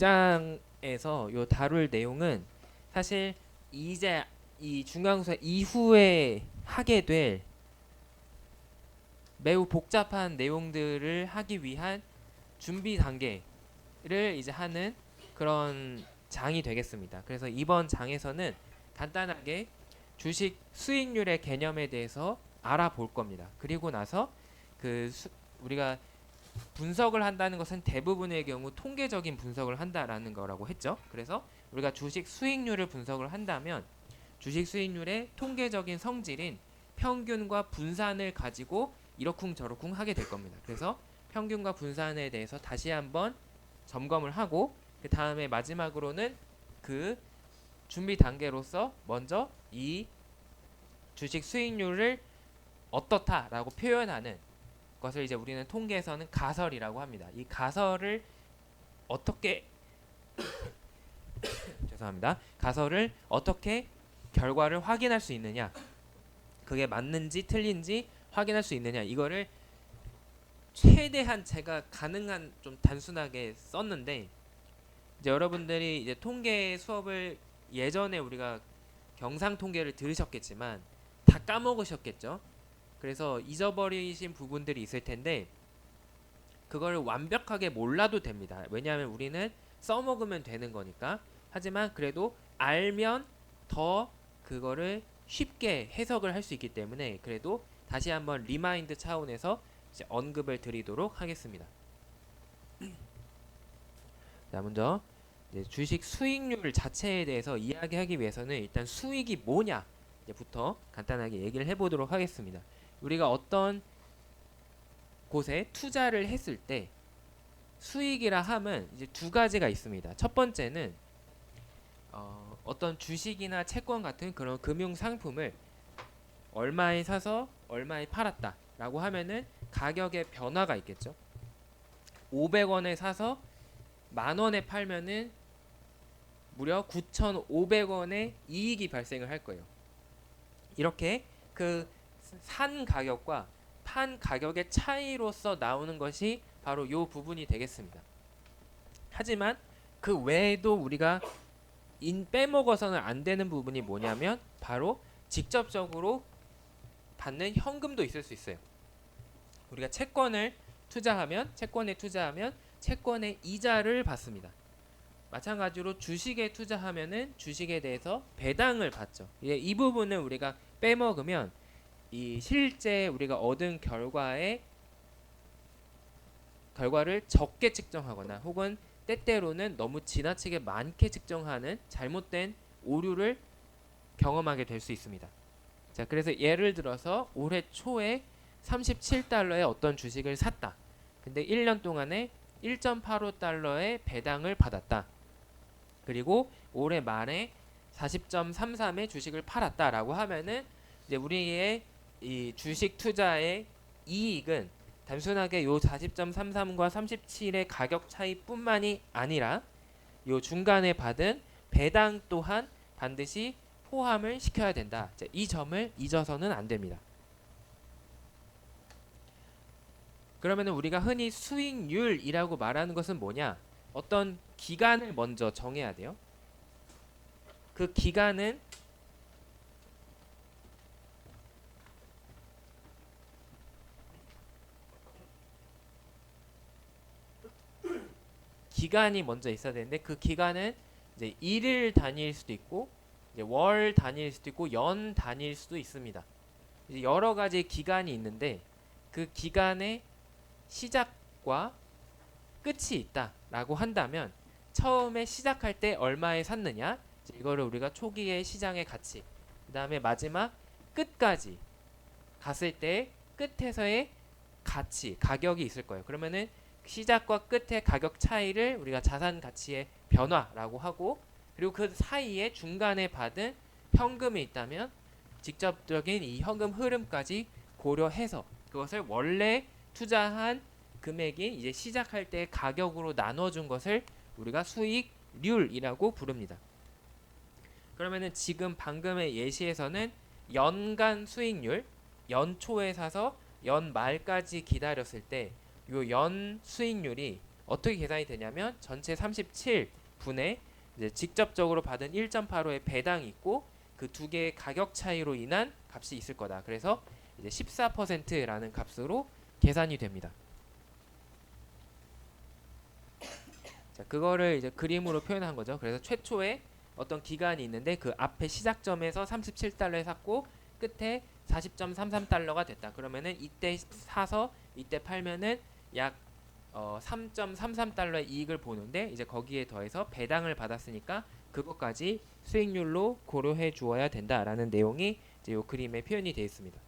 5장에서 요 다룰 내용은 사실 이제 이 중간고사 이후에 하게 될 매우 복잡한 내용들을 하기 위한 준비 단계를 이제 하는 그런 장이 되겠습니다. 그래서 이번 장에서는 간단하게 주식 수익률의 개념에 대해서 알아볼 겁니다. 그리고 나서 우리가 분석을 한다는 것은 대부분의 경우 통계적인 분석을 한다라는 거라고 했죠. 그래서 우리가 주식 수익률을 분석을 한다면 주식 수익률의 통계적인 성질인 평균과 분산을 가지고 이러쿵저러쿵 하게 될 겁니다. 그래서 평균과 분산에 대해서 다시 한번 점검을 하고 그 다음에 마지막으로는 그 준비 단계로서 먼저 이 주식 수익률을 어떻다라고 표현하는 것을 이제 우리는 통계에서는 가설이라고 합니다. 이 가설을 어떻게 죄송합니다. 가설을 어떻게 결과를 확인할 수 있느냐, 그게 맞는지 틀린지 확인할 수 있느냐, 이거를 최대한 제가 가능한 좀 단순하게 썼는데 이제 여러분들이 이제 통계 수업을 예전에 우리가 경상 통계를 들으셨겠지만 다 까먹으셨겠죠. 그래서 잊어버리신 부분들이 있을 텐데 그걸 완벽하게 몰라도 됩니다. 왜냐하면 우리는 써먹으면 되는 거니까. 하지만 그래도 알면 더 그거를 쉽게 해석을 할 수 있기 때문에 그래도 다시 한번 리마인드 차원에서 이제 언급을 드리도록 하겠습니다. 자, 먼저 이제 주식 수익률 자체에 대해서 이야기하기 위해서는 일단 수익이 뭐냐부터 간단하게 얘기를 해보도록 하겠습니다. 우리가 어떤 곳에 투자를 했을 때 수익이라 함은 이제 두 가지가 있습니다. 첫 번째는 어떤 주식이나 채권 같은 그런 금융 상품을 얼마에 사서 얼마에 팔았다 라고 하면은 가격의 변화가 있겠죠. 500원에 사서 만원에 팔면은 무려 9,500원의 이익이 발생을 할 거예요. 이렇게 그 산 가격과 판 가격의 차이로서 나오는 것이 바로 요 부분이 되겠습니다. 하지만 그 외에도 우리가 빼먹어서는 안 되는 부분이 뭐냐면 바로 직접적으로 받는 현금도 있을 수 있어요. 우리가 채권에 투자하면 채권의 이자를 받습니다. 마찬가지로 주식에 투자하면은 주식에 대해서 배당을 받죠. 이 부분을 우리가 빼먹으면 이 실제 우리가 얻은 결과를 적게 측정하거나 혹은 때때로는 너무 지나치게 많게 측정하는 잘못된 오류를 경험하게 될 수 있습니다. 자, 그래서 예를 들어서 올해 초에 37달러에 어떤 주식을 샀다. 근데 1년 동안에 1.85달러의 배당을 받았다. 그리고 올해 말에 40.33의 주식을 팔았다라고 하면은 이제 우리의 이 주식 투자의 이익은 단순하게 요 40.33과 37의 가격 차이뿐만이 아니라 요 중간에 받은 배당 또한 반드시 포함을 시켜야 된다. 이 점을 잊어서는 안 됩니다. 그러면 우리가 흔히 수익률이라고 말하는 것은 뭐냐? 어떤 기간을 먼저 정해야 돼요. 그 기간은 기간이 먼저 있어야 되는데 그 기간은 이제 일일 단위일 수도 있고 이제 월 단위일 수도 있고 연 단위일 수도 있습니다. 이제 여러 가지 기간이 있는데 그 기간의 시작과 끝이 있다라고 한다면 처음에 시작할 때 얼마에 샀느냐 이거를 우리가 초기의 시장의 가치 그 다음에 마지막 끝까지 갔을 때 끝에서의 가치 가격이 있을 거예요. 그러면은 시작과 끝의 가격 차이를 우리가 자산 가치의 변화라고 하고 그리고 그 사이에 중간에 받은 현금이 있다면 직접적인 이 현금 흐름까지 고려해서 그것을 원래 투자한 금액이 이제 시작할 때 가격으로 나눠준 것을 우리가 수익률이라고 부릅니다. 그러면은 지금 방금의 예시에서는 연간 수익률, 연초에 사서 연말까지 기다렸을 때 요 연 수익률이 어떻게 계산이 되냐면 전체 37분의 이제 직접적으로 받은 1.85의 배당이 있고 그 두 개의 가격 차이로 인한 값이 있을 거다. 그래서 이제 14%라는 값으로 계산이 됩니다. 자, 그거를 이제 그림으로 표현한 거죠. 그래서 최초에 어떤 기간이 있는데 그 앞에 시작점에서 37달러에 샀고 끝에 40.33달러가 됐다. 그러면은 이때 사서 이때 팔면은 약 3.33달러의 이익을 보는데 이제 거기에 더해서 배당을 받았으니까 그것까지 수익률로 고려해 주어야 된다라는 내용이 이제 요 그림에 표현이 되어 있습니다.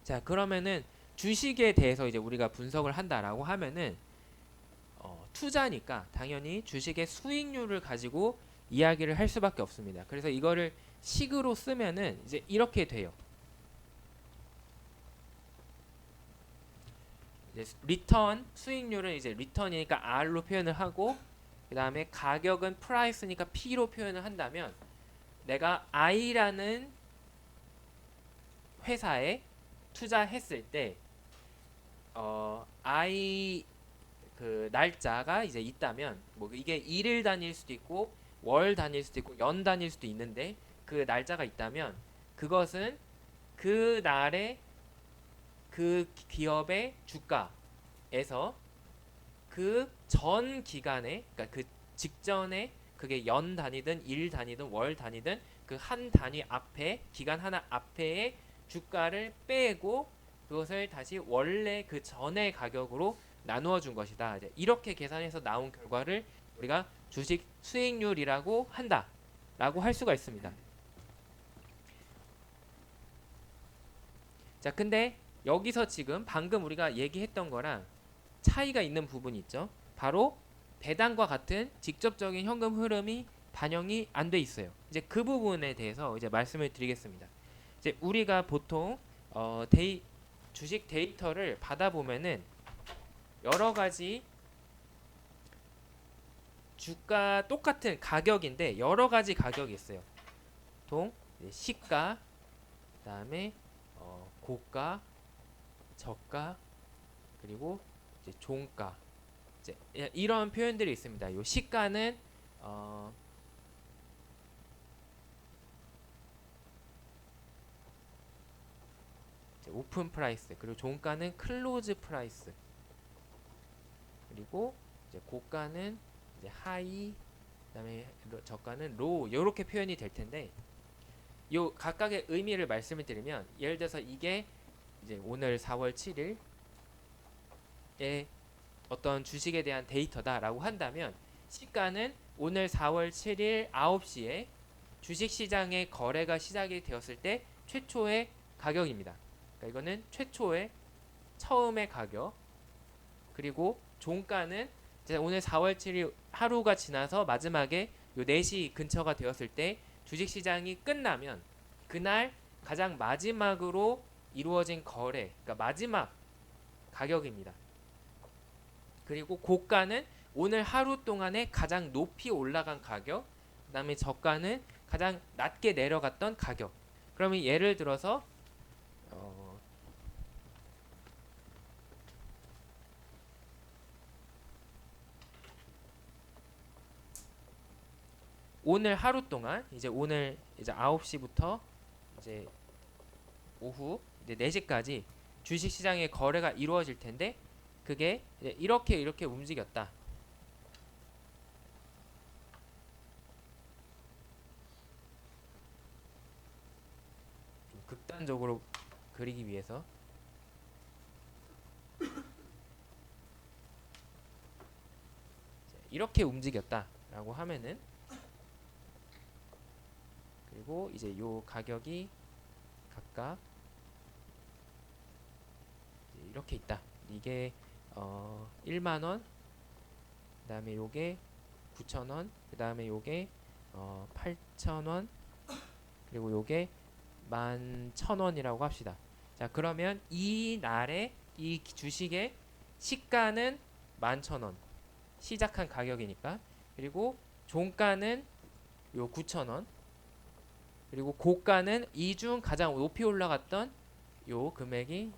자, 그러면은 주식에 대해서 이제 우리가 분석을 한다라고 하면은 투자니까 당연히 주식의 수익률을 가지고 이야기를 할 수밖에 없습니다. 그래서 이거를 식으로 쓰면은 이제 이렇게 돼요. 이제 리턴 수익률은 이제 리턴이니까 R로 표현을 하고 그 다음에 가격은 프라이스니까 P로 표현을 한다면 내가 I라는 회사에 투자했을 때 I 그 날짜가 이제 있다면 뭐 이게 일일 단위일 수도 있고 월 단위일 수도 있고 연 단위일 수도 있는데 그 날짜가 있다면 그것은 그 날에 그 기업의 주가에서 그 전 기간에 그러니까 그 직전에 그게 연 단위든 일 단위든 월 단위든 그 한 단위 앞에 기간 하나 앞에의 주가를 빼고 그것을 다시 원래 그 전의 가격으로 나누어 준 것이다. 이제 이렇게 계산해서 나온 결과를 우리가 주식 수익률이라고 한다라고 할 수가 있습니다. 자, 근데 여기서 지금 방금 우리가 얘기했던 거랑 차이가 있는 부분이 있죠. 바로 배당과 같은 직접적인 현금 흐름이 반영이 안 돼 있어요. 이제 그 부분에 대해서 이제 말씀을 드리겠습니다. 이제 우리가 보통 주식 데이터를 받아보면은 여러 가지 주가 똑같은 가격인데 여러 가지 가격이 있어요. 보통 시가, 그다음에 고가, 저가, 그리고 이제 종가, 이제 이런 표현들이 있습니다. 요 시가는 오픈 프라이스, 그리고 종가는 클로즈 프라이스, 그리고 이제 고가는 이제 하이, 그다음에 저가는 로우 이렇게 표현이 될 텐데 요 각각의 의미를 말씀을 드리면 예를 들어서 이게 이제 오늘 4월 7일에 어떤 주식에 대한 데이터다라고 한다면 시가는 오늘 4월 7일 9시에 주식시장의 거래가 시작이 되었을 때 최초의 가격입니다. 그러니까 이거는 최초의 처음의 가격. 그리고 종가는 이제 오늘 4월 7일 하루가 지나서 마지막에 요 4시 근처가 되었을 때 주식시장이 끝나면 그날 가장 마지막으로 이루어진 거래, 그러니까 마지막 가격입니다. 그리고 고가는 오늘 하루 동안에 가장 높이 올라간 가격, 그 다음에 저가는 가장 낮게 내려갔던 가격. 그러면 예를 들어서 오늘 하루 동안 이제 오늘 이제 9시부터 이제 오후 이제 4시까지 주식 시장의 거래가 이루어질 텐데 그게 이렇게 움직였다. 좀 극단적으로 그리기 위해서 이렇게 움직였다라고 하면은 그리고 이제 요 가격이 각각 이렇게 있다. 이게 1만원, 그 다음에 요게 9,000원, 그 다음에 요게 8,000원, 그리고 요게 11,000원이라고 합시다. 자, 그러면 이 날에 이 주식의 시가는 11,000원 시작한 가격이니까, 그리고 종가는 요 9,000원, 그리고 고가는 이 중 가장 높이 올라갔던 요 금액이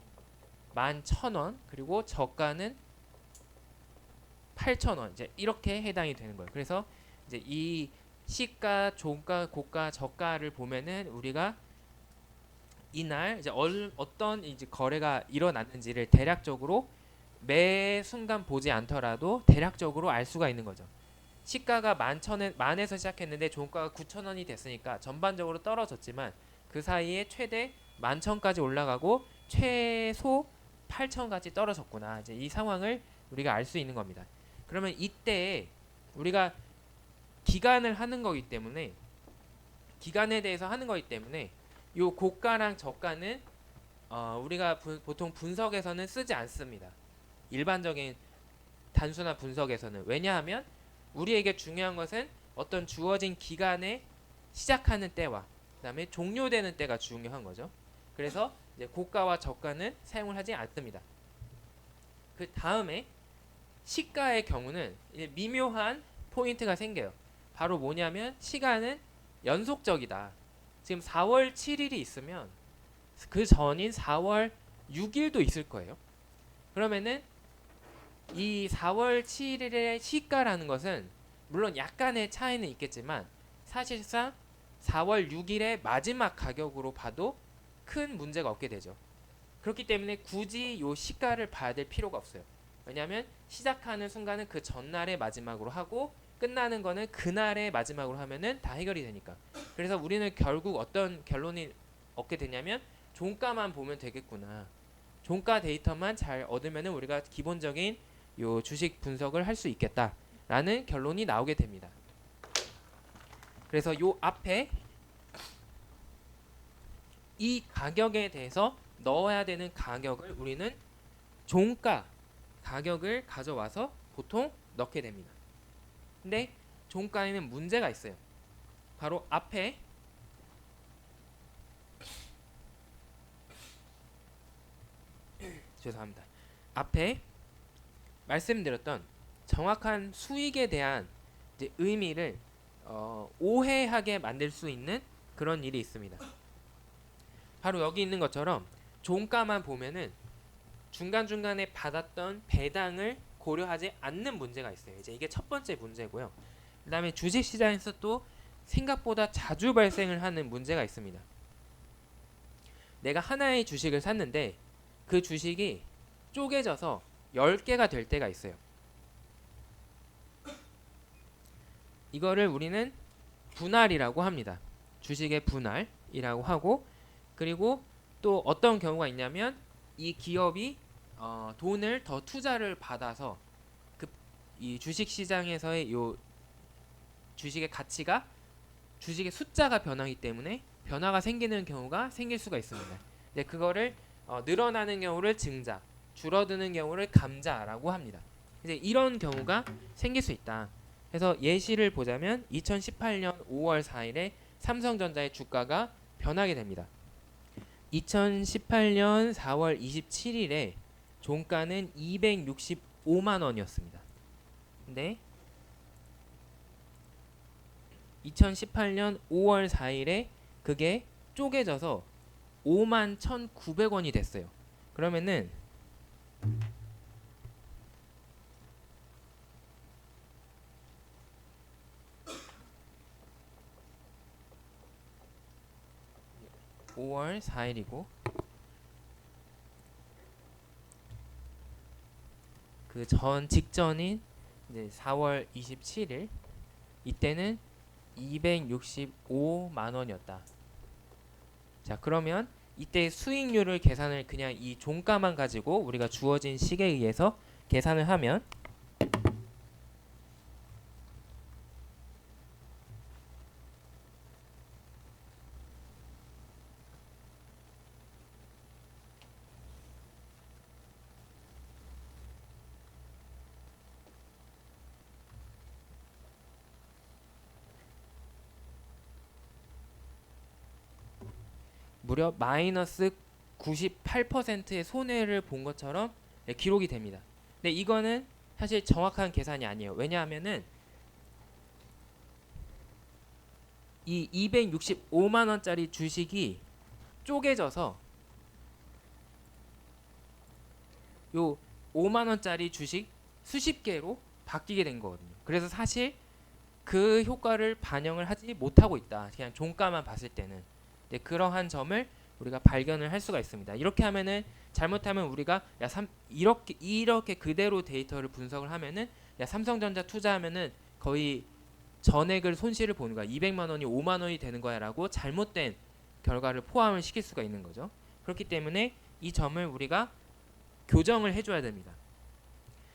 11,000원, 그리고 저가는 8,000원, 이제 이렇게 해당이 되는 거예요. 그래서 이제 이 시가, 종가, 고가, 저가를 보면은 우리가 이날 이제 어떤 이제 거래가 일어났는지를 대략적으로 매 순간 보지 않더라도 대략적으로 알 수가 있는 거죠. 시가가 만에서 시작했는데 종가가 9,000원이 됐으니까 전반적으로 떨어졌지만 그 사이에 최대 11,000까지 올라가고 최소 8,000까지 떨어졌구나. 이제 이 상황을 우리가 알 수 있는 겁니다. 그러면 이때 우리가 기간을 하는 거기 때문에, 기간에 대해서 하는 거기 때문에 요 고가랑 저가는 우리가 보통 분석에서는 쓰지 않습니다. 일반적인 단순한 분석에서는. 왜냐하면 우리에게 중요한 것은 어떤 주어진 기간에 시작하는 때와 그 다음에 종료되는 때가 중요한 거죠. 그래서 이제 고가와 저가는 사용을 하지 않습니다. 그 다음에 시가의 경우는 이제 미묘한 포인트가 생겨요. 바로 뭐냐면 시간은 연속적이다. 지금 4월 7일이 있으면 그 전인 4월 6일도 있을 거예요. 그러면은 이 4월 7일의 시가라는 것은 물론 약간의 차이는 있겠지만 사실상 4월 6일의 마지막 가격으로 봐도 큰 문제가 없게 되죠. 그렇기 때문에 굳이 요 시가를 봐야 될 필요가 없어요. 왜냐하면 시작하는 순간은 그 전날의 마지막으로 하고 끝나는 거는 그날의 마지막으로 하면은 다 해결이 되니까. 그래서 우리는 결국 어떤 결론이 얻게 되냐면 종가만 보면 되겠구나. 종가 데이터만 잘 얻으면은 우리가 기본적인 요 주식 분석을 할 수 있겠다라는 결론이 나오게 됩니다. 그래서 요 앞에 이 가격에 대해서 넣어야 되는 가격을 우리는 종가 가격을 가져와서 보통 넣게 됩니다. 근데 종가에는 문제가 있어요. 바로 앞에 죄송합니다. 앞에 말씀드렸던 정확한 수익에 대한 이제 의미를 오해하게 만들 수 있는 그런 일이 있습니다. 바로 여기 있는 것처럼 종가만 보면은 중간중간에 받았던 배당을 고려하지 않는 문제가 있어요. 이제 이게 첫 번째 문제고요. 그 다음에 주식시장에서 또 생각보다 자주 발생을 하는 문제가 있습니다. 내가 하나의 주식을 샀는데 그 주식이 쪼개져서 10개가 될 때가 있어요. 이거를 우리는 분할이라고 합니다. 주식의 분할이라고 하고, 그리고 또 어떤 경우가 있냐면 이 기업이 돈을 더 투자를 받아서 이 주식 시장에서의 요 주식의 가치가 주식의 숫자가 변하기 때문에 변화가 생기는 경우가 생길 수가 있습니다. 근데 그거를 늘어나는 경우를 증자, 줄어드는 경우를 감자라고 합니다. 이제 이런 경우가 생길 수 있다. 그래서 예시를 보자면 2018년 5월 4일에 삼성전자의 주가가 변하게 됩니다. 2018년 4월 27일에 종가는 265만 원이었습니다. 근데 2018년 5월 4일에 그게 쪼개져서 51,900원이 됐어요. 그러면은 (5월 4일이고) 그 전 직전인 이제 4월 27일 이때는 265만 원이었다. 자, 그러면 이때 수익률을 계산을 그냥 이 종가만 가지고 우리가 주어진 식에 의해서 계산을 하면 무려 마이너스 98%의 손해를 본 것처럼 기록이 됩니다. 근데 이거는 사실 정확한 계산이 아니에요. 왜냐하면은 이 265만 원짜리 주식이 쪼개져서 요 5만 원짜리 주식 수십 개로 바뀌게 된 거거든요. 그래서 사실 그 효과를 반영을 하지 못하고 있다. 그냥 종가만 봤을 때는. 네, 그러한 점을 우리가 발견을 할 수가 있습니다. 이렇게 하면은 잘못하면 우리가 이렇게 그대로 데이터를 분석을 하면은 삼성전자 투자하면은 거의 전액을 손실을 보는 거야. 200만 원이 5만 원이 되는 거야라고 잘못된 결과를 포함을 시킬 수가 있는 거죠. 그렇기 때문에 이 점을 우리가 교정을 해줘야 됩니다.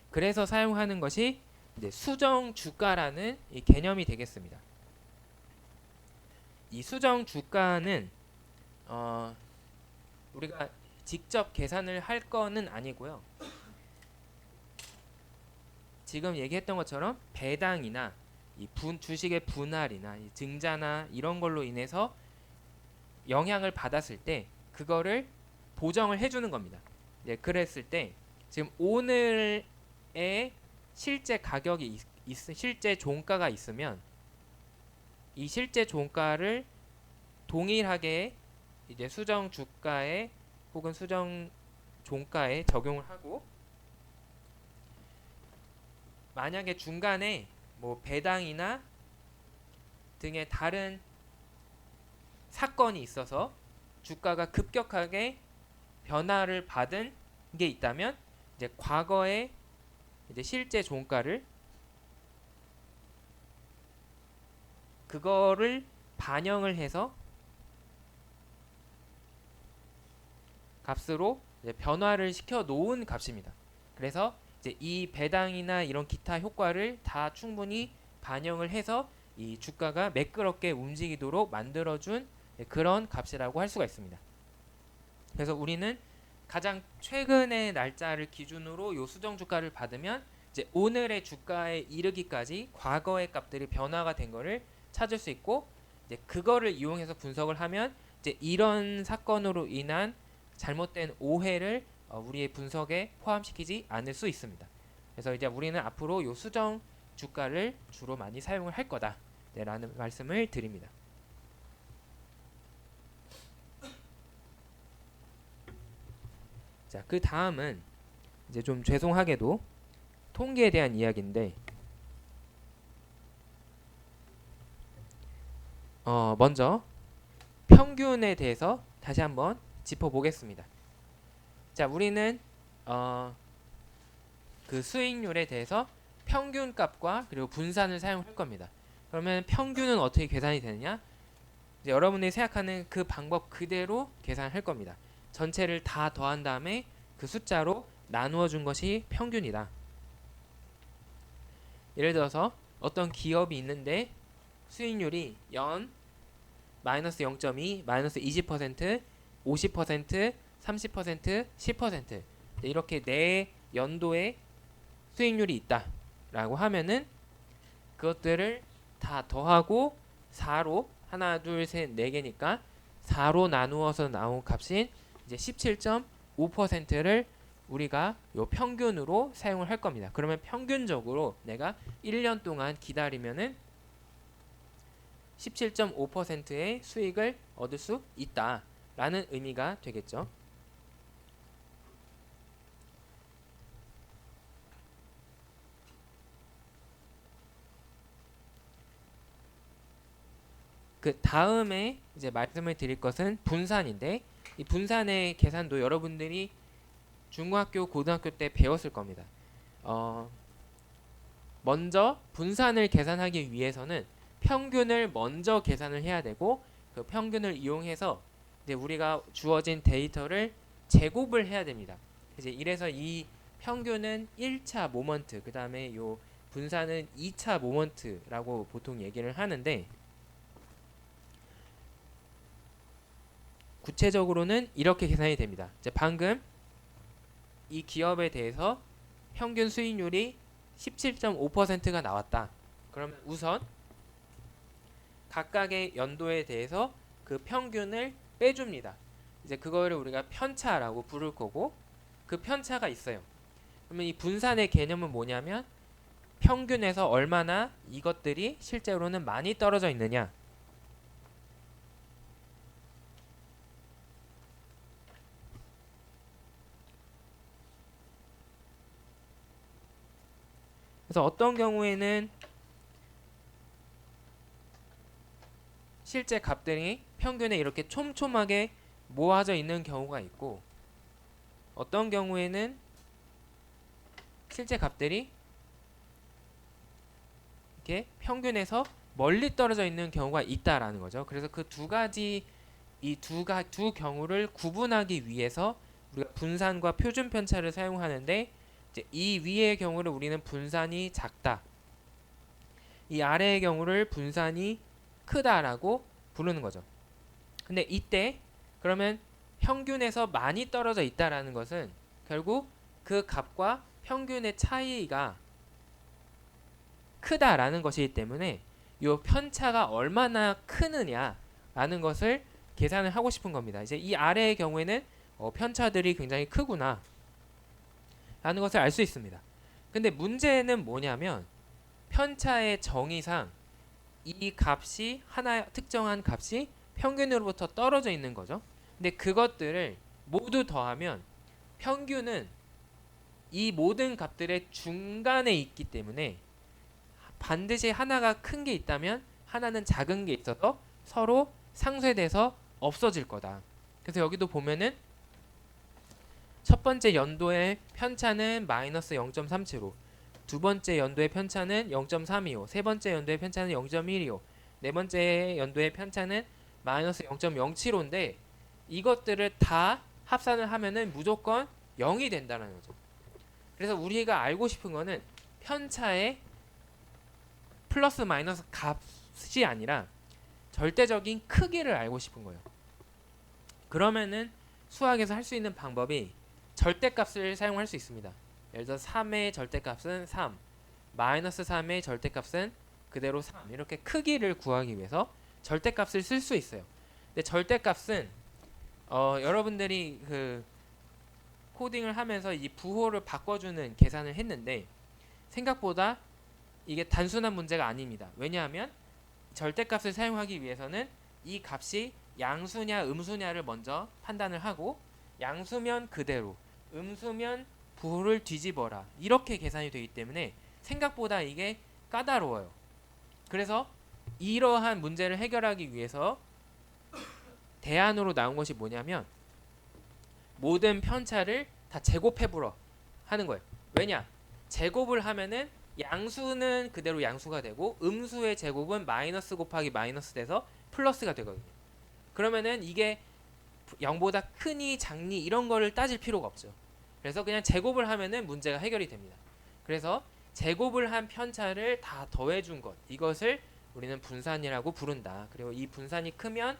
그래서 사용하는 것이 이제 수정 주가라는 이 개념이 되겠습니다. 이 수정 주가는 우리가 직접 계산을 할 거는 아니고요. 지금 얘기했던 것처럼 배당이나 주식의 분할이나 증자나 이런 걸로 인해서 영향을 받았을 때 그거를 보정을 해주는 겁니다. 그랬을 때 지금 오늘의 실제 가격이 실제 종가가 있으면 이 실제 종가를 동일하게 이제 수정 주가에 혹은 수정 종가에 적용을 하고, 만약에 중간에 뭐 배당이나 등의 다른 사건이 있어서 주가가 급격하게 변화를 받은 게 있다면 이제 과거의 이제 실제 종가를 그거를 반영을 해서 값으로 이제 변화를 시켜 놓은 값입니다. 그래서 이제 이 배당이나 이런 기타 효과를 다 충분히 반영을 해서 이 주가가 매끄럽게 움직이도록 만들어준 그런 값이라고 할 수가 있습니다. 그래서 우리는 가장 최근의 날짜를 기준으로 요 수정 주가를 받으면 이제 오늘의 주가에 이르기까지 과거의 값들이 변화가 된 거를 찾을 수 있고, 이제 그거를 이용해서 분석을 하면 이제 이런 사건으로 인한 잘못된 오해를 우리의 분석에 포함시키지 않을 수 있습니다. 그래서 이제 우리는 앞으로 요 수정 주가를 주로 많이 사용을 할 거다, 라는 말씀을 드립니다. 자, 그 다음은 이제 좀 죄송하게도 통계에 대한 이야기인데, 먼저 평균에 대해서 다시 한번 짚어보겠습니다. 자, 우리는 그 수익률에 대해서 평균값과 그리고 분산을 사용할 겁니다. 그러면 평균은 어떻게 계산이 되느냐? 이제 여러분이 생각하는 그 방법 그대로 계산할 겁니다. 전체를 다 더한 다음에 그 숫자로 나누어 준 것이 평균이다. 예를 들어서 어떤 기업이 있는데 수익률이 연 마이너스 0.2, 마이너스 20%, 50%, 30%, 10% 이렇게 네 연도의 수익률이 있다라고 하면은 그것들을 다 더하고 4로 하나, 둘, 셋, 네 개니까 4로 나누어서 나온 값인 이제 17.5%를 우리가 요 평균으로 사용을 할 겁니다. 그러면 평균적으로 내가 1년 동안 기다리면은 17.5%의 수익을 얻을 수 있다라는 의미가 되겠죠. 그 다음에 이제 말씀을 드릴 것은 분산인데, 이 분산의 계산도 여러분들이 중학교, 고등학교 때 배웠을 겁니다. 먼저 분산을 계산하기 위해서는 평균을 먼저 계산을 해야 되고, 그 평균을 이용해서 이제 우리가 주어진 데이터를 제곱을 해야 됩니다. 이제 이래서 이 평균은 1차 모먼트, 그 다음에 요 분산은 2차 모먼트라고 보통 얘기를 하는데, 구체적으로는 이렇게 계산이 됩니다. 이제 방금 이 기업에 대해서 평균 수익률이 17.5%가 나왔다. 그러면 우선 각각의 연도에 대해서 그 평균을 빼줍니다. 이제 그거를 우리가 편차라고 부를 거고, 그 편차가 있어요. 그러면 이 분산의 개념은 뭐냐면 평균에서 얼마나 이것들이 실제로는 많이 떨어져 있느냐, 그래서 어떤 경우에는 실제 값들이 평균에 이렇게 촘촘하게 모아져 있는 경우가 있고, 어떤 경우에는 실제 값들이 이렇게 평균에서 멀리 떨어져 있는 경우가 있다라는 거죠. 그래서 그 두 가지 두 경우를 구분하기 위해서 우리가 분산과 표준 편차를 사용하는데, 이제 이 위의 경우를 우리는 분산이 작다, 이 아래의 경우를 분산이 크다라고 부르는 거죠. 근데 이때 그러면 평균에서 많이 떨어져 있다라는 것은 결국 그 값과 평균의 차이가 크다라는 것이기 때문에 이 편차가 얼마나 크느냐라는 것을 계산을 하고 싶은 겁니다. 이제 이 아래의 경우에는 편차들이 굉장히 크구나 라는 것을 알 수 있습니다. 근데 문제는 뭐냐면 편차의 정의상 이 값이 하나 특정한 값이 평균으로부터 떨어져 있는 거죠. 근데 그것들을 모두 더하면 평균은 이 모든 값들의 중간에 있기 때문에 반드시 하나가 큰 게 있다면 하나는 작은 게 있어서 서로 상쇄돼서 없어질 거다. 그래서 여기도 보면은 첫 번째 연도의 편차는 마이너스 0.375, 두 번째 연도의 편차는 0.325, 세 번째 연도의 편차는 0.125, 네 번째 연도의 편차는 마이너스 0.075인데 이것들을 다 합산을 하면은 무조건 0이 된다는 거죠. 그래서 우리가 알고 싶은 거는 편차의 플러스 마이너스 값이 아니라 절대적인 크기를 알고 싶은 거예요. 그러면은 수학에서 할 수 있는 방법이 절대값을 사용할 수 있습니다. 예를 들어 3의 절대값은 3, 마이너스 3의 절대값은 그대로 3, 이렇게 크기를 구하기 위해서 절대값을 쓸 수 있어요. 근데 절대값은 여러분들이 그 코딩을 하면서 이 부호를 바꿔주는 계산을 했는데 생각보다 이게 단순한 문제가 아닙니다. 왜냐하면 절대값을 사용하기 위해서는 이 값이 양수냐 음수냐를 먼저 판단을 하고, 양수면 그대로, 음수면 부호를 뒤집어라, 이렇게 계산이 되기 때문에 생각보다 이게 까다로워요. 그래서 이러한 문제를 해결하기 위해서 대안으로 나온 것이 뭐냐면 모든 편차를 다 제곱해보러 하는 거예요. 왜냐? 제곱을 하면은 양수는 그대로 양수가 되고 음수의 제곱은 마이너스 곱하기 마이너스 돼서 플러스가 되거든요. 그러면은 이게 0보다 크니 작니 이런 거를 따질 필요가 없죠. 그래서 그냥 제곱을 하면은 문제가 해결이 됩니다. 그래서 제곱을 한 편차를 다 더해준 것, 이것을 우리는 분산이라고 부른다. 그리고 이 분산이 크면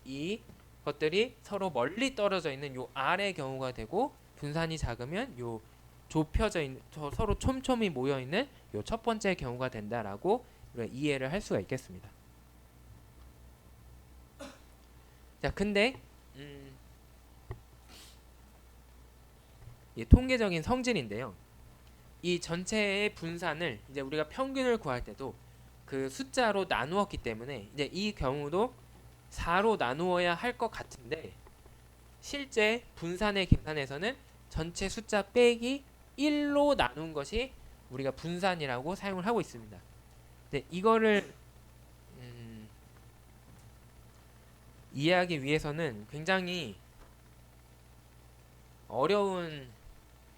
이 것들이 서로 멀리 떨어져 있는 요 아래 경우가 되고, 분산이 작으면 요 좁혀져 있는 서로 촘촘히 모여 있는 요 첫 번째 경우가 된다라고 이해를 할 수가 있겠습니다. 자, 근데 이 통계적인 성질인데요. 이 전체의 분산을 이제 우리가 평균을 구할 때도 그 숫자로 나누었기 때문에 이제 이 경우도 4로 나누어야 할 것 같은데, 실제 분산의 계산에서는 전체 숫자 빼기 1로 나눈 것이 우리가 분산이라고 사용을 하고 있습니다. 근데 이거를 이해하기 위해서는 굉장히 어려운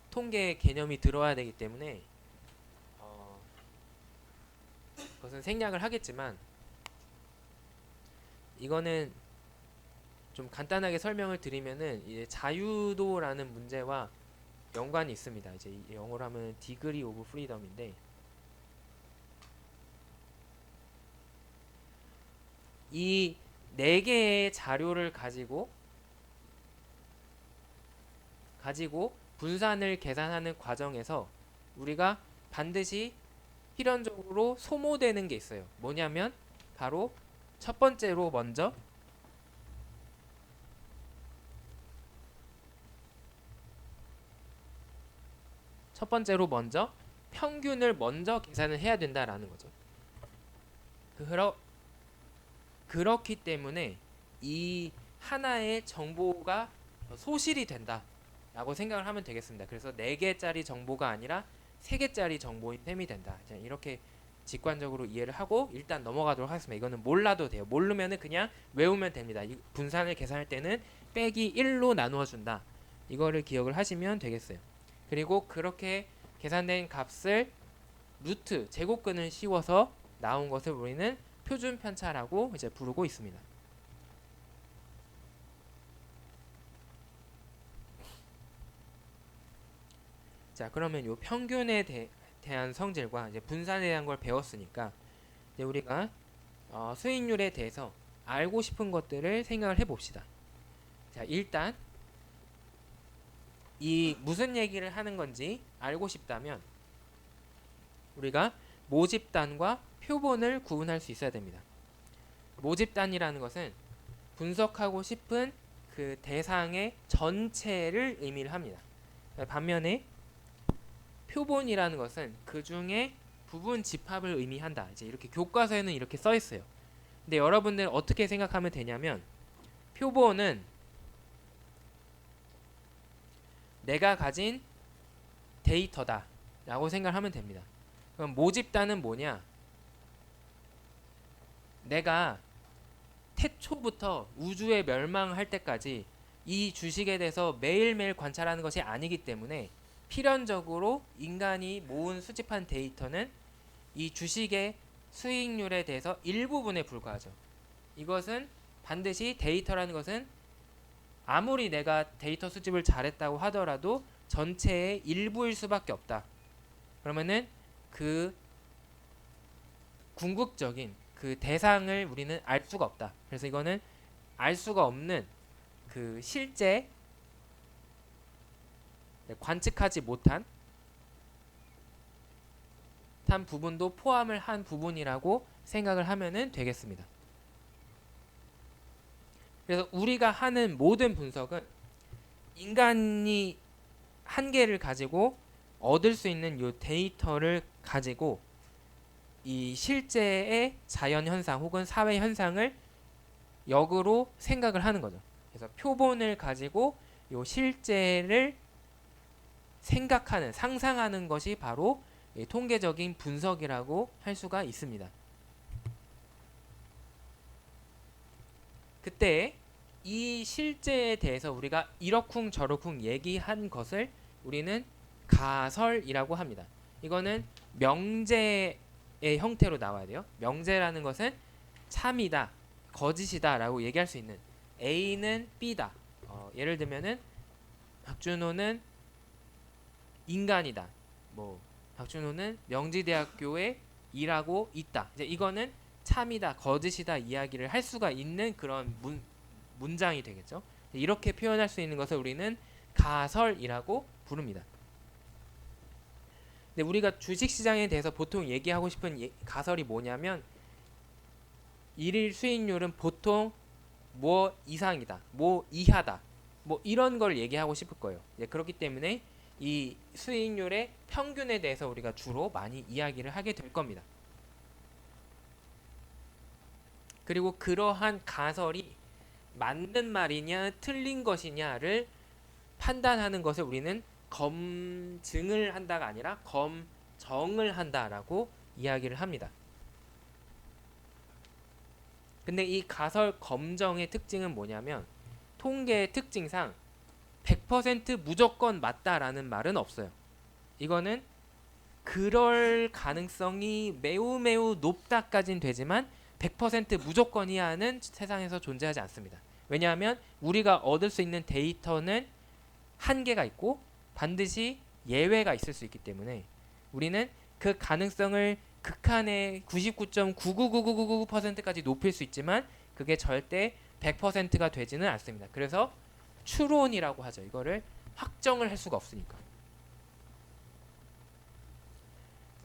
통계 개념이 들어와야 되기 때문에 그것은 생략을 하겠지만, 이거는 좀 간단하게 설명을 드리면은 이제 자유도라는 문제와 연관이 있습니다. 이제 영어로 하면 디그리 오브 프리덤인데, 이 4개의 자료를 가지고 분산을 계산하는 과정에서 우리가 반드시 필연적으로 소모되는 게 있어요. 뭐냐면 바로 첫 번째로 먼저 평균을 먼저 계산을 해야 된다라는 거죠. 그렇기 때문에 이 하나의 정보가 소실이 된다라고 생각을 하면 되겠습니다. 그래서 4개짜리 정보가 아니라 3개짜리 정보인 셈이 된다. 자, 이렇게 직관적으로 이해를 하고 일단 넘어가도록 하겠습니다. 이거는 몰라도 돼요. 모르면은 그냥 외우면 됩니다. 이 분산을 계산할 때는 빼기 1로 나누어 준다. 이거를 기억을 하시면 되겠어요. 그리고 그렇게 계산된 값을 루트 제곱근을 씌워서 나온 것을 우리는 표준 편차라고 이제 부르고 있습니다. 자, 그러면 요 평균에 대한 성질과 이제 분산에 대한 걸 배웠으니까 이제 우리가 수익률에 대해서 알고 싶은 것들을 생각을 해봅시다. 자, 일단 이 무슨 얘기를 하는 건지 알고 싶다면 우리가 모집단과 표본을 구분할 수 있어야 됩니다. 모집단이라는 것은 분석하고 싶은 그 대상의 전체를 의미를 합니다. 반면에 표본이라는 것은 그 중에 부분 집합을 의미한다. 이제 이렇게 교과서에는 이렇게 써 있어요. 근데 여러분들 어떻게 생각하면 되냐면 표본은 내가 가진 데이터다 라고 생각하면 됩니다. 그럼 모집단은 뭐냐? 내가 태초부터 우주의 멸망할 때까지 이 주식에 대해서 매일매일 관찰하는 것이 아니기 때문에 필연적으로 인간이 모은 수집한 데이터는 이 주식의 수익률에 대해서 일부분에 불과하죠. 이것은 반드시 데이터라는 것은 아무리 내가 데이터 수집을 잘했다고 하더라도 전체의 일부일 수밖에 없다. 그러면은 그 궁극적인 그 대상을 우리는 알 수가 없다. 그래서 이거는 알 수가 없는 그 실제 관측하지 못한 부분도 포함을 한 부분이라고 생각을 하면은 되겠습니다. 그래서 우리가 하는 모든 분석은 인간이 한계를 가지고 얻을 수 있는 이 데이터를 가지고 이 실제의 자연 현상 혹은 사회 현상을 역으로 생각을 하는 거죠. 그래서 표본을 가지고 이 실제를 생각하는, 상상하는 것이 바로 통계적인 분석이라고 할 수가 있습니다. 그때 이 실제에 대해서 우리가 이러쿵저러쿵 얘기한 것을 우리는 가설이라고 합니다. 이거는 명제의 형태로 나와야 돼요. 명제라는 것은 참이다, 거짓이다 라고 얘기할 수 있는 A는 B다. 예를 들면은 박준호는 인간이다. 뭐 박준호는 명지대학교에 일하고 있다. 이제 이거는 참이다, 거짓이다 이야기를 할 수가 있는 그런 문장이 되겠죠. 이렇게 표현할 수 있는 것을 우리는 가설이라고 부릅니다. 근데 우리가 주식시장에 대해서 보통 얘기하고 싶은 가설이 뭐냐면 일일 수익률은 보통 뭐 이상이다, 뭐 이하다, 뭐 이런 걸 얘기하고 싶을 거예요. 그렇기 때문에 이 수익률의 평균에 대해서 우리가 주로 많이 이야기를 하게 될 겁니다. 그리고 그러한 가설이 맞는 말이냐 틀린 것이냐를 판단하는 것을 우리는 검증을 한다가 아니라 검정을 한다라고 이야기를 합니다. 근데 이 가설 검정의 특징은 뭐냐면 통계의 특징상 100% 무조건 맞다라는 말은 없어요. 이거는 그럴 가능성이 매우 매우 높다까진 되지만 100% 무조건이야는 세상에서 존재하지 않습니다. 왜냐하면 우리가 얻을 수 있는 데이터는 한계가 있고 반드시 예외가 있을 수 있기 때문에 우리는 그 가능성을 극한의 99.99999%까지 높일 수 있지만 그게 절대 100%가 되지는 않습니다. 그래서 추론이라고 하죠. 이거를 확정을 할 수가 없으니까.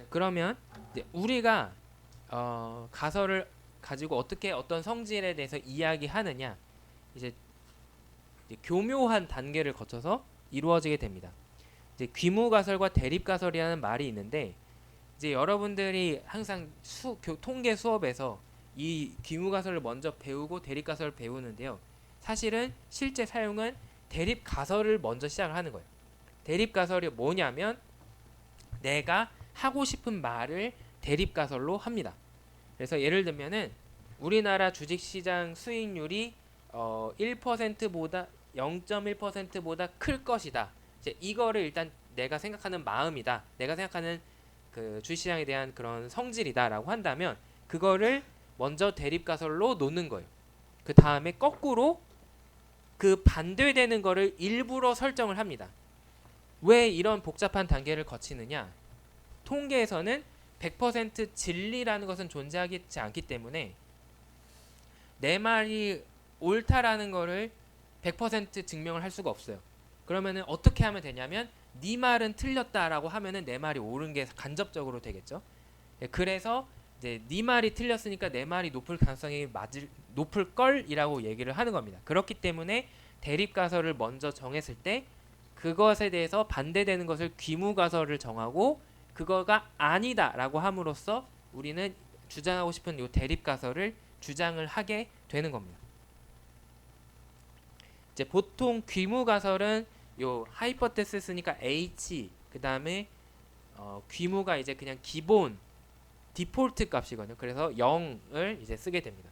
그러면 이제 우리가 가설을 가지고 어떻게 어떤 성질에 대해서 이야기하느냐 이제 교묘한 단계를 거쳐서 이루어지게 됩니다. 이제 귀무가설과 대립가설이라는 말이 있는데 이제 여러분들이 항상 통계 수업에서 이 귀무가설을 먼저 배우고 대립가설을 배우는데요. 사실은 실제 사용은 대립가설을 먼저 시작을 하는 거예요. 대립가설이 뭐냐면 내가 하고 싶은 말을 대립가설로 합니다. 그래서 예를 들면은 우리나라 주식시장 수익률이 1%보다 0.1%보다 클 것이다. 이제 이거를 일단 내가 생각하는 마음이다. 내가 생각하는 그 주식시장에 대한 그런 성질이다라고 한다면 그거를 먼저 대립가설로 놓는 거예요. 그 다음에 거꾸로 그 반대되는 거를 일부러 설정을 합니다. 왜 이런 복잡한 단계를 거치느냐? 통계에서는 100% 진리라는 것은 존재하지 않기 때문에 내 말이 옳다라는 거를 100% 증명을 할 수가 없어요. 그러면은 어떻게 하면 되냐면 네 말은 틀렸다라고 하면은 내 말이 옳은 게 간접적으로 되겠죠. 그래서 이제 네 말이 틀렸으니까 내 말이 높을 가능성이 높을 걸이라고 얘기를 하는 겁니다. 그렇기 때문에 대립 가설을 먼저 정했을 때 그것에 대해서 반대되는 것을 귀무 가설을 정하고 그거가 아니다라고 함으로써 우리는 주장하고 싶은 요 대립 가설을 주장을 하게 되는 겁니다. 이제 보통 귀무 가설은 요 하이퍼테시스니까 H 그다음에 귀무가 이제 그냥 기본 디폴트 값이거든요. 그래서 0을 이제 쓰게 됩니다.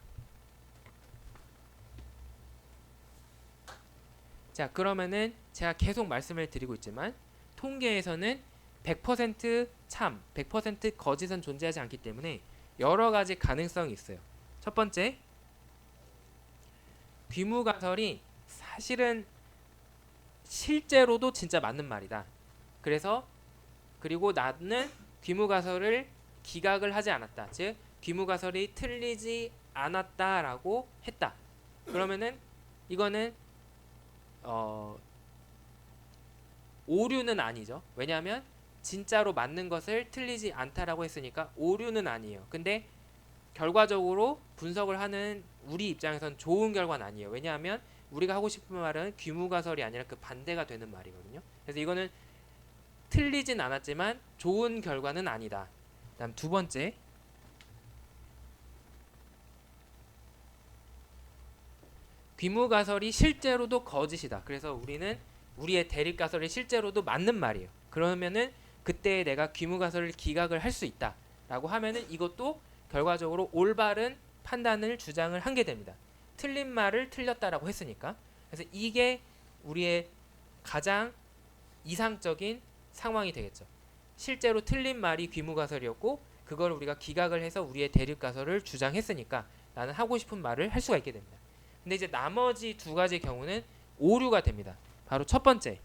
자, 그러면은 제가 계속 말씀을 드리고 있지만 통계에서는 100% 참, 100% 거짓은 존재하지 않기 때문에 여러 가지 가능성이 있어요. 첫 번째, 귀무가설이 사실은 실제로도 진짜 맞는 말이다. 그리고 나는 귀무가설을 기각을 하지 않았다. 즉, 귀무가설이 틀리지 않았다라고 했다. 그러면은 이거는 오류는 아니죠. 왜냐하면 진짜로 맞는 것을 틀리지 않다라고 했으니까 오류는 아니에요. 근데 결과적으로 분석을 하는 우리 입장에선 좋은 결과는 아니에요. 왜냐하면 우리가 하고 싶은 말은 귀무가설이 아니라 그 반대가 되는 말이거든요. 그래서 이거는 틀리진 않았지만 좋은 결과는 아니다. 다음 두 번째, 귀무가설이 실제로도 거짓이다. 그래서 우리는 우리의 대립가설이 실제로도 맞는 말이에요. 그러면은 그때 내가 귀무가설을 기각을 할 수 있다 라고 하면은 이것도 결과적으로 올바른 판단을 주장을 하게 됩니다. 틀린 말을 틀렸다라고 했으니까. 그래서 이게 우리의 가장 이상적인 상황이 되겠죠. 실제로 틀린 말이 귀무가설이었고 그걸 우리가 기각을 해서 우리의 대립가설을 주장했으니까 나는 하고 싶은 말을 할 수가 있게 됩니다. 근데 이제 나머지 두 가지 경우는 오류가 됩니다. 바로 첫 번째,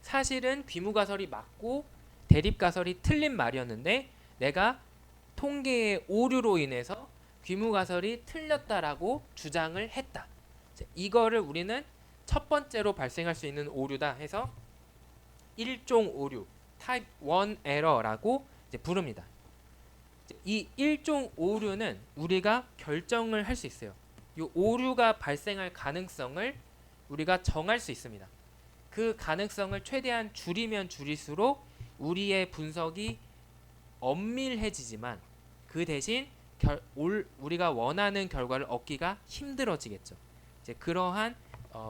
사실은 귀무가설이 맞고 대립가설이 틀린 말이었는데 내가 통계의 오류로 인해서 귀무가설이 틀렸다라고 주장을 했다. 이거를 우리는 첫 번째로 발생할 수 있는 오류다 해서 1종 오류, 타입 1 에러라고 부릅니다. 이 1종 오류는 우리가 결정을 할 수 있어요. 이 오류가 발생할 가능성을 우리가 정할 수 있습니다. 그 가능성을 최대한 줄이면 줄일수록 우리의 분석이 엄밀해지지만 그 대신 우리가 원하는 결과를 얻기가 힘들어지겠죠. 이제 그러한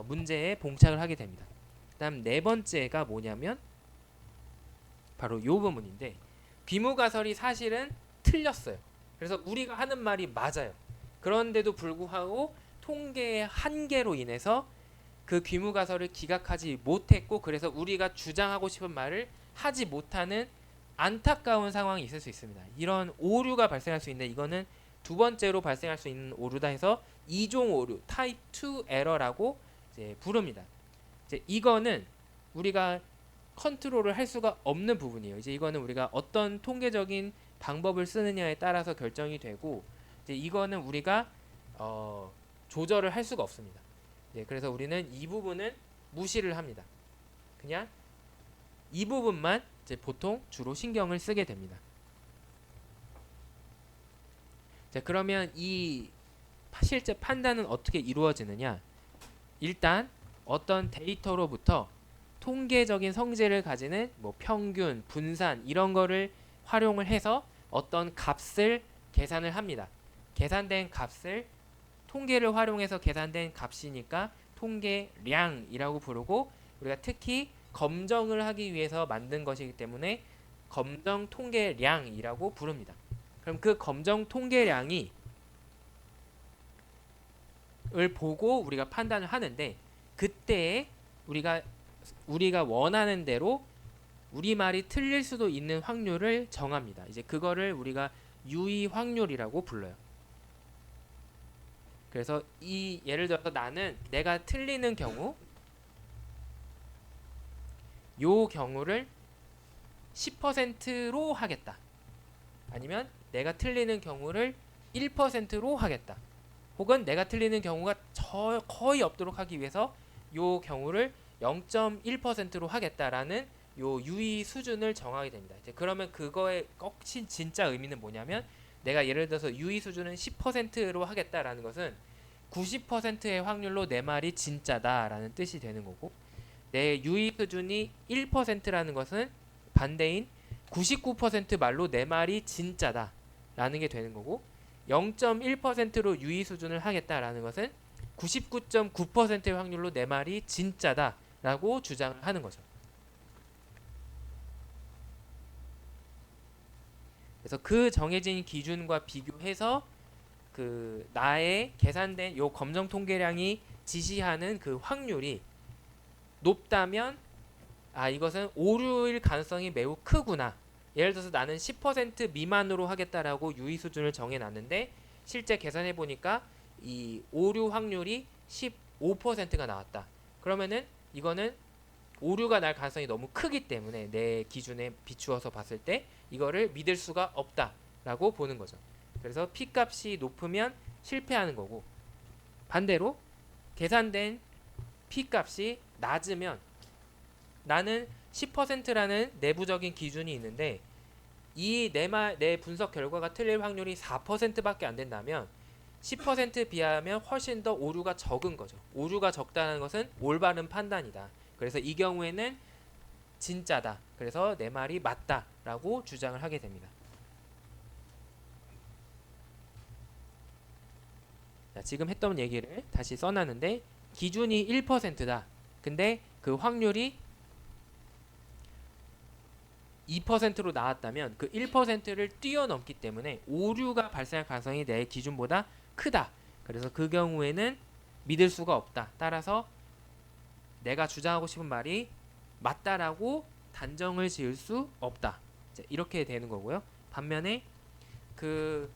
문제에 봉착을 하게 됩니다. 그다음 네 번째가 뭐냐면 바로 이 부분인데 귀무가설이 사실은 틀렸어요. 그래서 우리가 하는 말이 맞아요. 그런데도 불구하고 통계의 한계로 인해서 그 귀무가설을 기각하지 못했고 그래서 우리가 주장하고 싶은 말을 하지 못하는 안타까운 상황이 있을 수 있습니다. 이런 오류가 발생할 수 있는데 이거는 두 번째로 발생할 수 있는 오류다 해서 2종 오류, 타입 2 에러라고 이제 부릅니다. 이제 이거는 우리가 컨트롤을 할 수가 없는 부분이에요. 이제 이거는 우리가 어떤 통계적인 방법을 쓰느냐에 따라서 결정이 되고 이제 이거는 우리가 조절을 할 수가 없습니다. 그래서 우리는 이 부분은 무시를 합니다. 그냥 이 부분만 이제 보통 주로 신경을 쓰게 됩니다. 자, 그러면 이 실제 판단은 어떻게 이루어지느냐? 일단 어떤 데이터로부터 통계적인 성질을 가지는 뭐 평균, 분산 이런 거를 활용을 해서 어떤 값을 계산을 합니다. 계산된 값을 통계를 활용해서 계산된 값이니까 통계량이라고 부르고 우리가 특히 검정을 하기 위해서 만든 것이기 때문에 검정 통계량이라고 부릅니다. 그럼 그 검정 통계량이 을 보고 우리가 판단을 하는데, 그때에 우리가 원하는 대로 우리 말이 틀릴 수도 있는 확률을 정합니다. 이제 그거를 우리가 유의 확률이라고 불러요. 그래서 이 예를 들어서 나는 내가 틀리는 경우, 요 경우를 10%로 하겠다. 아니면 내가 틀리는 경우를 1%로 하겠다. 혹은 내가 틀리는 경우가 거의 없도록 하기 위해서 요 경우를 0.1%로 하겠다라는 요 유의 수준을 정하게 됩니다. 이제 그러면 그거의 진짜 의미는 뭐냐면, 내가 예를 들어서 유의 수준은 10%로 하겠다라는 것은 90%의 확률로 내 말이 진짜다라는 뜻이 되는 거고, 내 유의 수준이 1%라는 것은 반대인 99% 말로 내 말이 진짜다라는 게 되는 거고, 0.1%로 유의 수준을 하겠다라는 것은 99.9%의 확률로 내 말이 진짜다라고 주장을 하는 거죠. 그래서 그 정해진 기준과 비교해서 그 나의 계산된 요 검정 통계량이 지시하는 그 확률이 높다면, 아, 이것은 오류일 가능성이 매우 크구나. 예를 들어서 나는 10% 미만으로 하겠다라고 유의 수준을 정해놨는데 실제 계산해 보니까 이 오류 확률이 15%가 나왔다. 그러면은 이거는 오류가 날 가능성이 너무 크기 때문에 내 기준에 비추어서 봤을 때 이거를 믿을 수가 없다라고 보는 거죠. 그래서 P값이 높으면 실패하는 거고, 반대로 계산된 P값이 낮으면, 나는 10%라는 내부적인 기준이 있는데 이 내 분석 결과가 틀릴 확률이 4%밖에 안 된다면 10% 비하면 훨씬 더 오류가 적은 거죠. 오류가 적다는 것은 올바른 판단이다. 그래서 이 경우에는 진짜다. 그래서 내 말이 맞다라고 주장을 하게 됩니다. 자, 지금 했던 얘기를 다시 써놨는데, 기준이 1%다. 근데 그 확률이 2%로 나왔다면 그 1%를 뛰어넘기 때문에 오류가 발생할 가능성이 내 기준보다 크다. 그래서 그 경우에는 믿을 수가 없다. 따라서 내가 주장하고 싶은 말이 맞다라고 단정을 지을 수 없다. 이렇게 되는 거고요. 반면에 그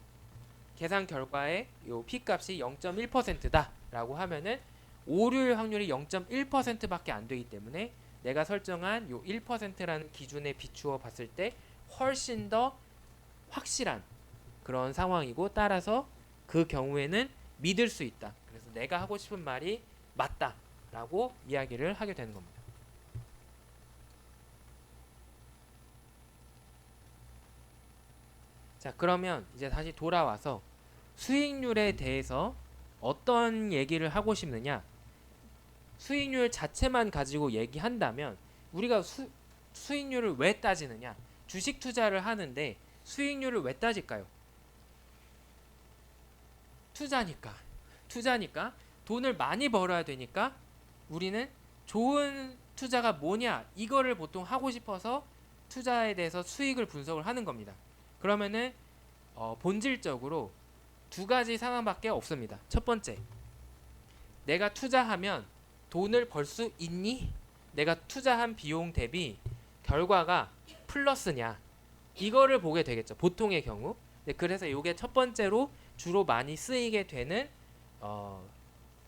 계산 결과에 요 P값이 0.1%다 라고 하면은 오류일 확률이 0.1%밖에 안 되기 때문에 내가 설정한 요 1%라는 기준에 비추어 봤을 때 훨씬 더 확실한 그런 상황이고, 따라서 그 경우에는 믿을 수 있다. 그래서 내가 하고 싶은 말이 맞다라고 이야기를 하게 되는 겁니다. 자, 그러면 이제 다시 돌아와서 수익률에 대해서 어떤 얘기를 하고 싶느냐? 수익률 자체만 가지고 얘기한다면 우리가 수익률을 왜 따지느냐? 주식 투자를 하는데 수익률을 왜 따질까요? 투자니까 돈을 많이 벌어야 되니까 우리는 좋은 투자가 뭐냐, 이거를 보통 하고 싶어서 투자에 대해서 수익을 분석을 하는 겁니다. 그러면은 본질적으로 두 가지 상황밖에 없습니다. 첫 번째, 내가 투자하면 돈을 벌 수 있니? 내가 투자한 비용 대비 결과가 플러스냐, 이거를 보게 되겠죠, 보통의 경우. 네, 그래서 이게 첫 번째로 주로 많이 쓰이게 되는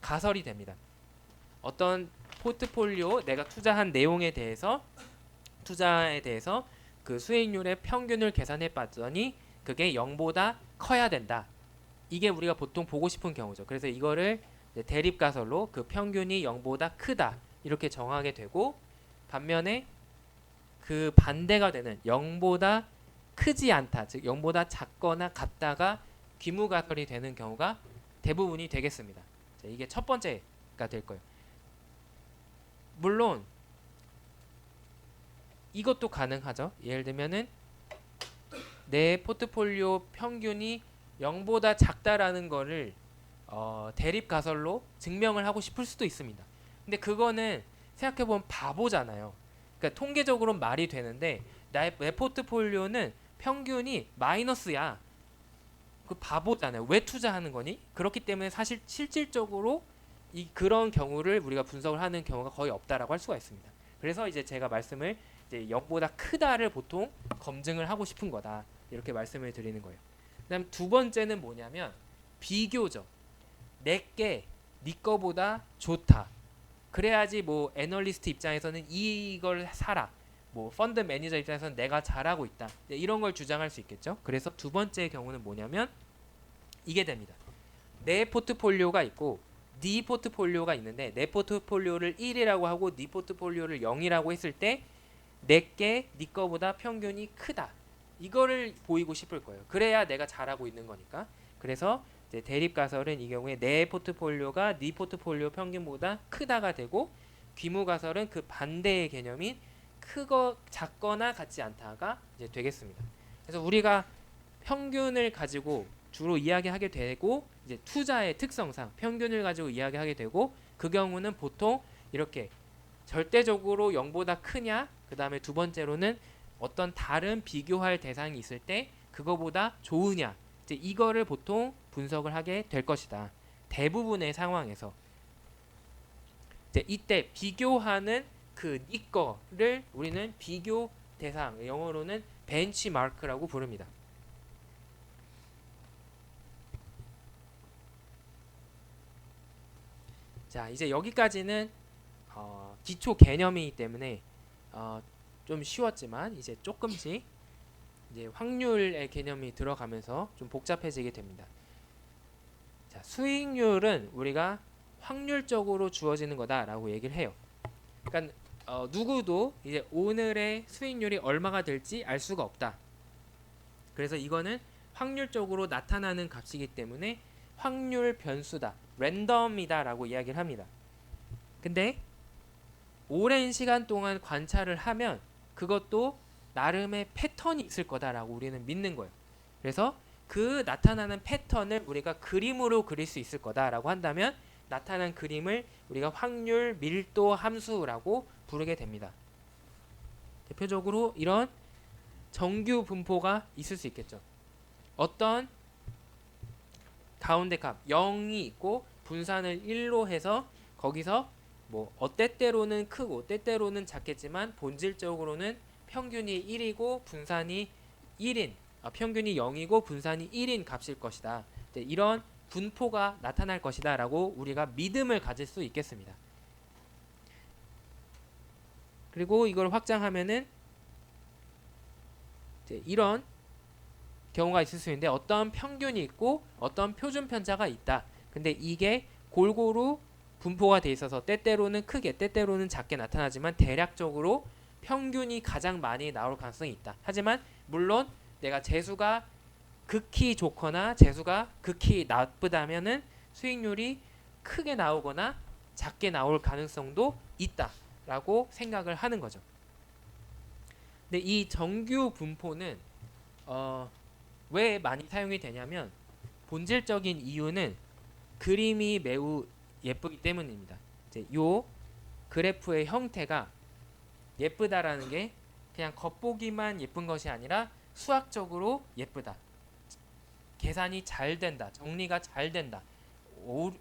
가설이 됩니다. 어떤 포트폴리오, 내가 투자한 내용에 대해서, 투자에 대해서 그 수익률의 평균을 계산해 봤더니 그게 0보다 커야 된다. 이게 우리가 보통 보고 싶은 경우죠. 그래서 이거를 대립가설로 그 평균이 0보다 크다 이렇게 정하게 되고, 반면에 그 반대가 되는 0보다 크지 않다, 즉 0보다 작거나 같다가 귀무가설이 되는 경우가 대부분이 되겠습니다. 자, 이게 첫 번째가 될 거예요. 물론 이것도 가능하죠. 예를 들면은 내 포트폴리오 평균이 0보다 작다라는 거를 대립가설로 증명을 하고 싶을 수도 있습니다. 근데 그거는 생각해보면 바보잖아요. 그러니까 통계적으로 말이 되는데 내 포트폴리오는 평균이 마이너스야. 그 바보잖아요. 왜 투자하는 거니? 그렇기 때문에 사실 실질적으로 그런 경우를 우리가 분석을 하는 경우가 거의 없다라고 할 수가 있습니다. 그래서 이제 제가 말씀을 이제 0보다 크다를 보통 검증을 하고 싶은 거다. 이렇게 말씀을 드리는 거예요. 그다음 두 번째는 뭐냐면 비교죠. 내게 네 거보다 좋다. 그래야지 뭐 애널리스트 입장에서는 이걸 사라. 뭐 펀드 매니저 입장에서는 내가 잘하고 있다. 이런 걸 주장할 수 있겠죠. 그래서 두 번째 경우는 뭐냐면 이게 됩니다. 내 포트폴리오가 있고 네 포트폴리오가 있는데 내 포트폴리오를 1이라고 하고 네 포트폴리오를 0이라고 했을 때 내게 네 거보다 평균이 크다. 이거를 보이고 싶을 거예요. 그래야 내가 잘하고 있는 거니까. 그래서 이제 대립가설은 이 경우에 내 포트폴리오가 네 포트폴리오 평균보다 크다가 되고 귀무가설은 그 반대의 개념인 작거나 같지 않다가 이제 되겠습니다. 그래서 우리가 평균을 가지고 주로 이야기하게 되고 이제 투자의 특성상 평균을 가지고 이야기하게 되고 그 경우는 보통 이렇게 절대적으로 0보다 크냐 그 다음에 두 번째로는 어떤 다른 비교할 대상이 있을 때 그거보다 좋으냐 이제 이거를 보통 분석을 하게 될 것이다. 대부분의 상황에서 이때 비교하는 그 이거를 우리는 비교 대상, 영어로는 벤치마크라고 부릅니다. 자, 이제 여기까지는 기초 개념이기 때문에 좀 쉬웠지만 이제 조금씩 이제 확률의 개념이 들어가면서 좀 복잡해지게 됩니다. 자, 수익률은 우리가 확률적으로 주어지는 거다라고 얘기를 해요. 그러니까 누구도 이제 오늘의 수익률이 얼마가 될지 알 수가 없다. 그래서 이거는 확률적으로 나타나는 값이기 때문에 확률 변수다, 랜덤이다라고 이야기를 합니다. 근데 오랜 시간 동안 관찰을 하면 그것도 나름의 패턴이 있을 거다라고 우리는 믿는 거예요. 그래서 그 나타나는 패턴을 우리가 그림으로 그릴 수 있을 거다라고 한다면 나타난 그림을 우리가 확률 밀도 함수라고 부르게 됩니다. 대표적으로 이런 정규 분포가 있을 수 있겠죠. 어떤 가운데 값 0이 있고 분산을 1로 해서 거기서 뭐 때때로는 크고 때때로는 작겠지만 본질적으로는 평균이 1이고 분산이 1인 평균이 0이고 분산이 1인 값일 것이다. 이런 분포가 나타날 것이다 라고 우리가 믿음을 가질 수 있겠습니다. 그리고 이걸 확장하면은 이런 경우가 있을 수 있는데 어떤 평균이 있고 어떤 표준 편차가 있다. 근데 이게 골고루 분포가 돼 있어서 때때로는 크게 때때로는 작게 나타나지만 대략적으로 평균이 가장 많이 나올 가능성이 있다. 하지만 물론 내가 재수가 극히 좋거나 재수가 극히 나쁘다면은 수익률이 크게 나오거나 작게 나올 가능성도 있다라고 생각을 하는 거죠. 근데 이 정규 분포는 왜 많이 사용이 되냐면 본질적인 이유는 그림이 매우 예쁘기 때문입니다. 이제 요 그래프의 형태가 예쁘다라는 게 그냥 겉보기만 예쁜 것이 아니라 수학적으로 예쁘다. 계산이 잘 된다. 정리가 잘 된다. 그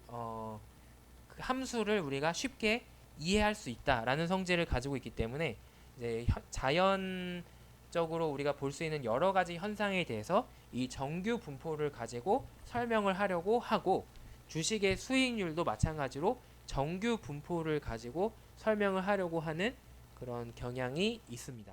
함수를 우리가 쉽게 이해할 수 있다라는 성질을 가지고 있기 때문에 이제 자연적으로 우리가 볼 수 있는 여러 가지 현상에 대해서 이 정규 분포를 가지고 설명을 하려고 하고 주식의 수익률도 마찬가지로 정규 분포를 가지고 설명을 하려고 하는 그런 경향이 있습니다.